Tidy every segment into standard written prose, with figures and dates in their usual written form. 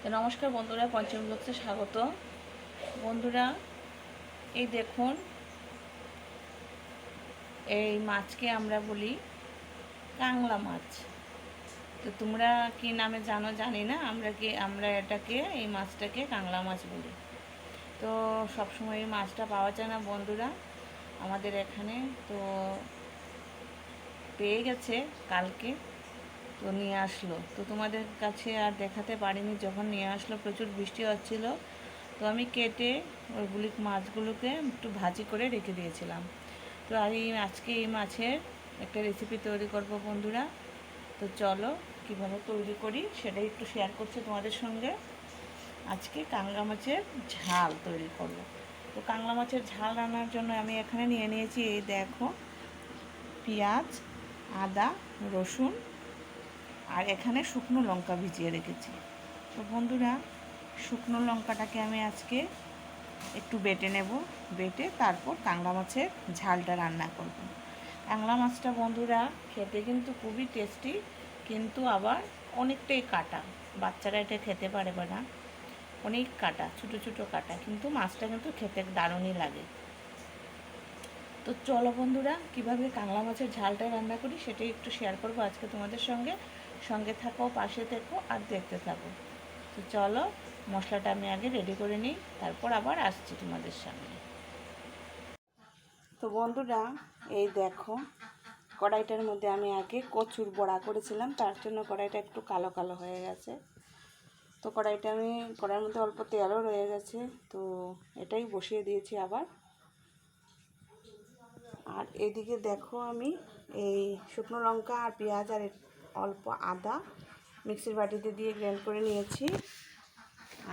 তো নমস্কার বন্ধুরা, পঞ্চম ব্লগসে স্বাগত। বন্ধুরা, এই দেখুন, এই মাছকে আমরা বলি কাংলা মাছ। তো তোমরা কি নামে জানো জানি না, আমরা এটাকে, এই মাছটাকে কাংলা মাছ বলি। তো সবসময় এই মাছটা পাওয়া যায় না বন্ধুরা আমাদের এখানে। তো পেয়ে গেছে কালকে, তো নিয়ে আসলো। তো তোমাদের কাছে আর দেখাতে পারিনি, যখন নিয়ে আসলো প্রচুর বৃষ্টি হচ্ছিল। তো আমি কেটে ওইগুলি মাছগুলোকে একটু ভাজি করে রেখে দিয়েছিলাম। তো আর আজকে এই মাছের একটা রেসিপি তৈরি করব বন্ধুরা। তো চলো কীভাবে তৈরি করি সেটাই একটু শেয়ার করছি তোমাদের সঙ্গে। আজকে কাংলা মাছের ঝাল তৈরি করব। তো কাংলা মাছের ঝাল রান্নার জন্য আমি এখানে নিয়ে নিয়েছি, এই দেখো, পেঁয়াজ, আদা, রসুন, আর এখানে শুকনো লঙ্কা ভিজিয়ে রেখেছি। তো বন্ধুরা, শুকনো লঙ্কাটাকে আমি আজকে একটু বেটে নেব, বেটে তারপর কাংলা মাছের ঝালটা রান্না করব। কাংলা মাছটা বন্ধুরা খেতে কিন্তু খুবই টেস্টি, কিন্তু আবার অনেকটাই কাটা। বাচ্চারা এটা খেতে পারবে না, অনেক কাটা, ছোটো ছোটো কাটা, কিন্তু মাছটা কিন্তু খেতে দারুণই লাগে। তো চলো বন্ধুরা, কীভাবে কাংলা মাছের ঝালটা রান্না করি সেটাই একটু শেয়ার করব আজকে তোমাদের সঙ্গে। সঙ্গে থাকো, পাশে থেকো আর দেখতে থাকো। তো চলো, মশলাটা আমি আগে রেডি করে নিই, তারপর আবার আসছি তোমাদের সামনে। তো বন্ধুরা, এই দেখো, কড়াইটার মধ্যে আমি আগে কচুর বড়া করেছিলাম, তার জন্য কড়াইটা একটু কালো কালো হয়ে গেছে। তো কড়াইয়ের মধ্যে অল্প তেলও রয়ে গেছে, তো এটাই বসিয়ে দিয়েছি আবার। আর এদিকে দেখো, আমি এই শুকনো লঙ্কা আর পেঁয়াজ আর অল্প আদা মিক্সির বাটিতে দিয়ে গ্রাইন্ড করে নিয়েছি।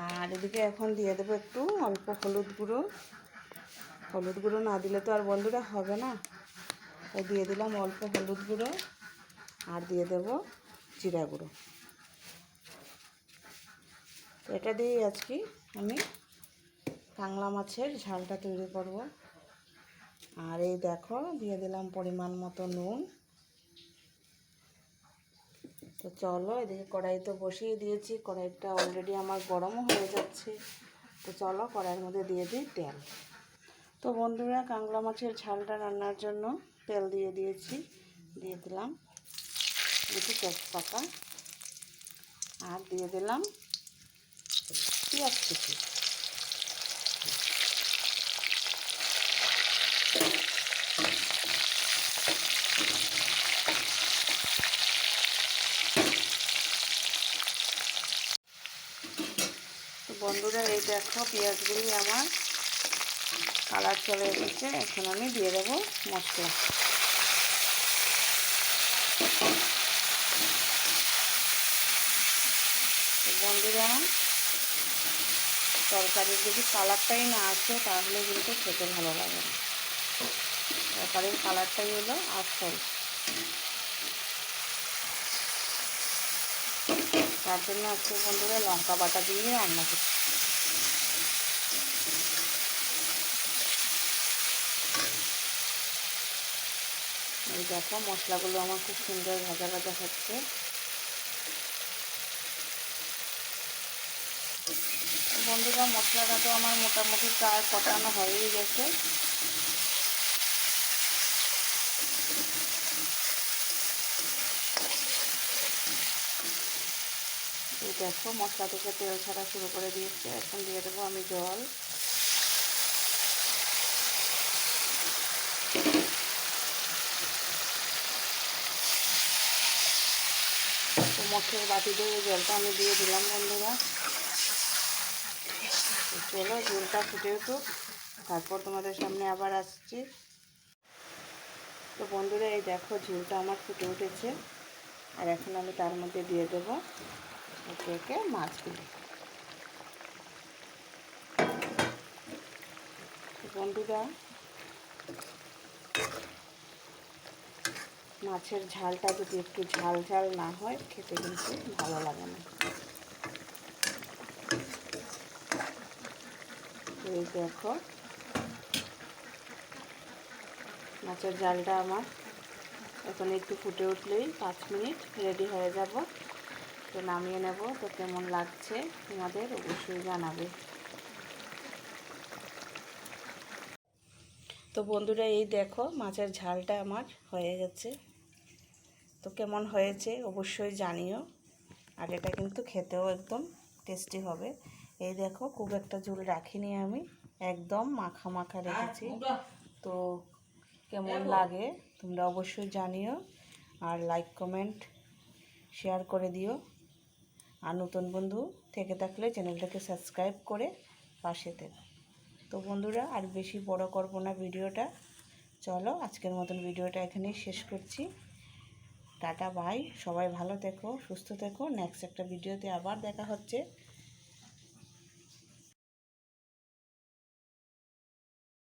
আর এদিকে এখন দিয়ে দেবো একটু অল্প হলুদ গুঁড়ো। হলুদ গুঁড়ো না দিলে তো আর বন্ধুরা হবে না, ও দিয়ে দিলাম অল্প হলুদ গুঁড়ো, আর দিয়ে দেব জিরা গুঁড়ো। তো এটা দিয়েই আজকে আমি কাংলা মাছের ঝালটা তৈরি করব। আর এই দেখো, দিয়ে দিলাম পরিমাণ মতো নুন। তো চলো, এদিকে কড়াই তো বসিয়ে দিয়েছি, কড়াইটা অলরেডি আমার গরমও হয়ে যাচ্ছে। তো চলো কড়াইয়ের মধ্যে দিয়ে দিই তেল। তো বন্ধুরা, কাংলা মাছের ঝালটা রান্নার জন্য তেল দিয়ে দিয়েছি, দিয়ে দিলাম দুটো তেজপাতা, আর দিয়ে দিলাম পেঁয়াজ কুচি। তো বন্ধুরা, এই দেখো, পেঁয়াজগুলি আমার কালার চলে এসেছে। এখন আমি দিয়ে দেবো মশলা। তো বন্ধুরা, তরকারির যদি কালারটাই না আসে তাহলে কিন্তু খেতে ভালো লাগে না। তরকারির কালারটাই হলো আসল, তার জন্য আজকে বন্ধুরা লঙ্কা বাটা দিয়ে রান্না করছি। এই দেখো, মশলাগুলো আমার খুব সুন্দর ভাজা ভাজা হচ্ছে। বন্ধুরা, মশলাটা তো আমার মোটামুটি প্রায় কষানো হয়েই গেছে। এই দেখো, মশলা থেকে তেল ছাড়া শুরু করে দিয়েছে। এখন দিয়ে দেবো আমি জল। তো মশলার বাটি দিয়ে জলটা আমি দিয়ে দিলাম বন্ধুরা। চলো, ঝোলটা ফুটে উঠুক, তারপর তোমাদের সামনে আবার আসছি। তো বন্ধুরা, এই দেখো, ঝোলটা আমার ফুটে উঠেছে। আর এখন আমি তার মধ্যে দিয়ে দেবো একে একে মাছগুলো। তো বন্ধুরা, মাছের ঝালটা যদি একটু ঝাল ঝাল না হয় খেতে কিন্তু ভালো লাগে না। তো এই দেখো, মাছের ঝালটা আমার এখন একটু ফুটে উঠলেই 5 মিনিট রেডি হয়ে যাব। তো নামিয়ে নেব। তো কেমন লাগছে তোমাদের অবশ্যই জানাবে। তো বন্ধুরা এই দেখো মাছের ঝালটা আমার হয়ে গেছে। তো কেমন হয়েছে অবশ্যই জানিও। আর এটা কিন্তু খেতেও একদম টেস্টি হবে। এই দেখো খুব একটা ঝোল রাখিনি আমি, একদম মাখা মাখা রেখেছি। তো কেমন লাগে তোমরা অবশ্যই জানিও। আর লাইক কমেন্ট শেয়ার করে দিও। আর নতুন বন্ধু থেকে থাকলে চ্যানেলটাকে সাবস্ক্রাইব করে পাশে থেকো। তো বন্ধুরা আর বেশি বড় করব না ভিডিওটা, চলো আজকের মতন ভিডিওটা এখানেই শেষ করছি। টাটা বাই, সবাই ভালো থেকো, সুস্থ থেকো। নেক্সট একটা ভিডিওতে আবার দেখা হচ্ছে।